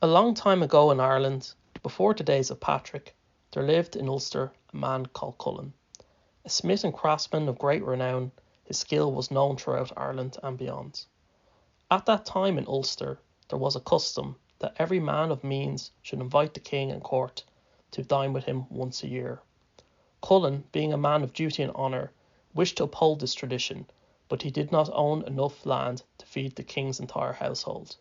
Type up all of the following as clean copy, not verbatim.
A long time ago in Ireland, before the days of Patrick, there lived in Ulster a man called Cullen. A smith and craftsman of great renown, his skill was known throughout Ireland and beyond. At that time in Ulster, there was a custom that every man of means should invite the king and court to dine with him once a year. Cullen, being a man of duty and honour, wished to uphold this tradition, but he did not own enough land to feed the king's entire household.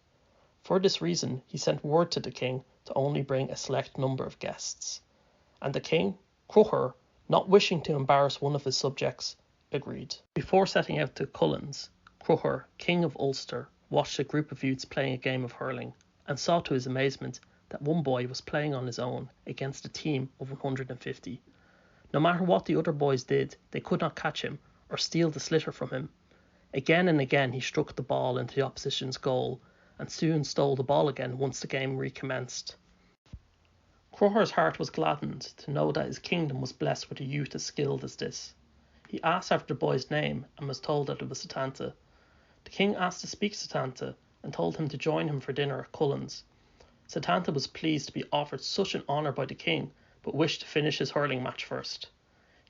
For this reason, he sent word to the king to only bring a select number of guests. And the king, Cruthair, not wishing to embarrass one of his subjects, agreed. Before setting out to Cullen's, Cruthair, king of Ulster, watched a group of youths playing a game of hurling, and saw to his amazement that one boy was playing on his own against a team of 150. No matter what the other boys did, they could not catch him or steal the slitter from him. Again and again he struck the ball into the opposition's goal, and soon stole the ball again once the game recommenced. Cruthair's heart was gladdened to know that his kingdom was blessed with a youth as skilled as this. He asked after the boy's name and was told that it was Setanta. The king asked to speak to Setanta and told him to join him for dinner at Cullen's. Setanta was pleased to be offered such an honour by the king, but wished to finish his hurling match first.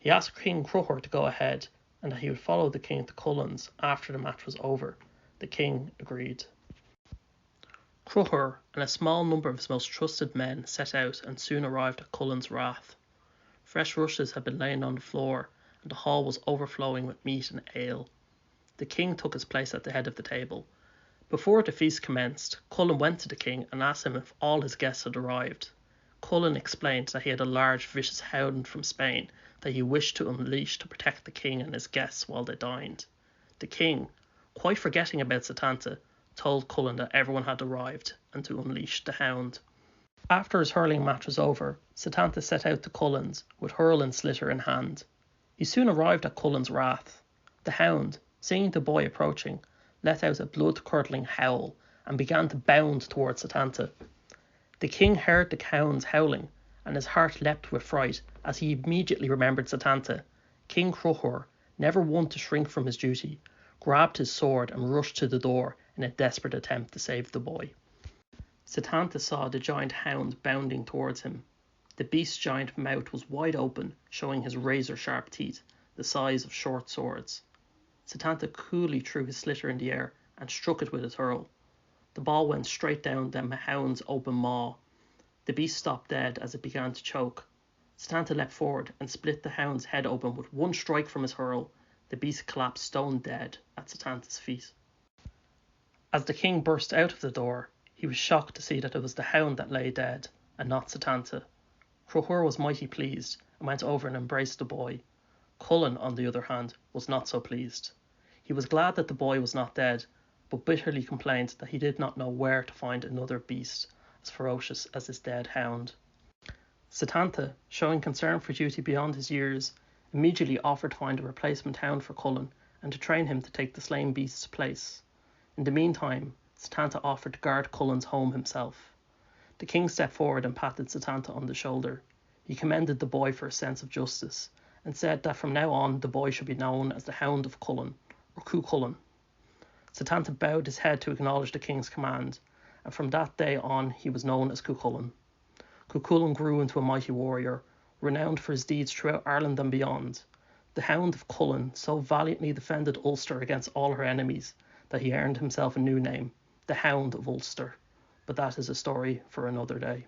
He asked King Cruthair to go ahead and that he would follow the king to Cullen's after the match was over. The king agreed. Cruthair and a small number of his most trusted men set out and soon arrived at Cullen's Rath. Fresh rushes had been lain on the floor, and the hall was overflowing with meat and ale. The king took his place at the head of the table. Before the feast commenced, Cullen went to the king and asked him if all his guests had arrived. Cullen explained that he had a large vicious hound from Spain that he wished to unleash to protect the king and his guests while they dined. The king, quite forgetting about Setanta, told Cullen that everyone had arrived and to unleash the hound. After his hurling match was over, Setanta set out to Cullen's with hurl and slitter in hand. He soon arrived at Cullen's Rath. The hound, seeing the boy approaching, let out a blood-curdling howl and began to bound towards Setanta. The king heard the hound's howling, and his heart leapt with fright as he immediately remembered Setanta. King Cruthair, never one to shrink from his duty, grabbed his sword and rushed to the door in a desperate attempt to save the boy. Setanta saw the giant hound bounding towards him. The beast's giant mouth was wide open, showing his razor-sharp teeth, the size of short swords. Setanta coolly threw his slitter in the air and struck it with his hurl. The ball went straight down the hound's open maw. The beast stopped dead as it began to choke. Setanta leapt forward and split the hound's head open with one strike from his hurl. The beast collapsed stone dead at Setanta's feet. As the king burst out of the door, he was shocked to see that it was the hound that lay dead, and not Setanta. Cruthair was mighty pleased, and went over and embraced the boy. Cullen, on the other hand, was not so pleased. He was glad that the boy was not dead, but bitterly complained that he did not know where to find another beast as ferocious as his dead hound. Setanta, showing concern for duty beyond his years, immediately offered to find a replacement hound for Cullen and to train him to take the slain beast's place. In the meantime, Setanta offered to guard Cullen's home himself. The king stepped forward and patted Setanta on the shoulder. He commended the boy for his sense of justice, and said that from now on the boy should be known as the Hound of Cullen, or Cú Chulainn. Setanta bowed his head to acknowledge the king's command, and from that day on he was known as Cú Chulainn. Cú Chulainn grew into a mighty warrior, renowned for his deeds throughout Ireland and beyond. The Hound of Cullen so valiantly defended Ulster against all her enemies that he earned himself a new name, the Hound of Ulster. But that is a story for another day.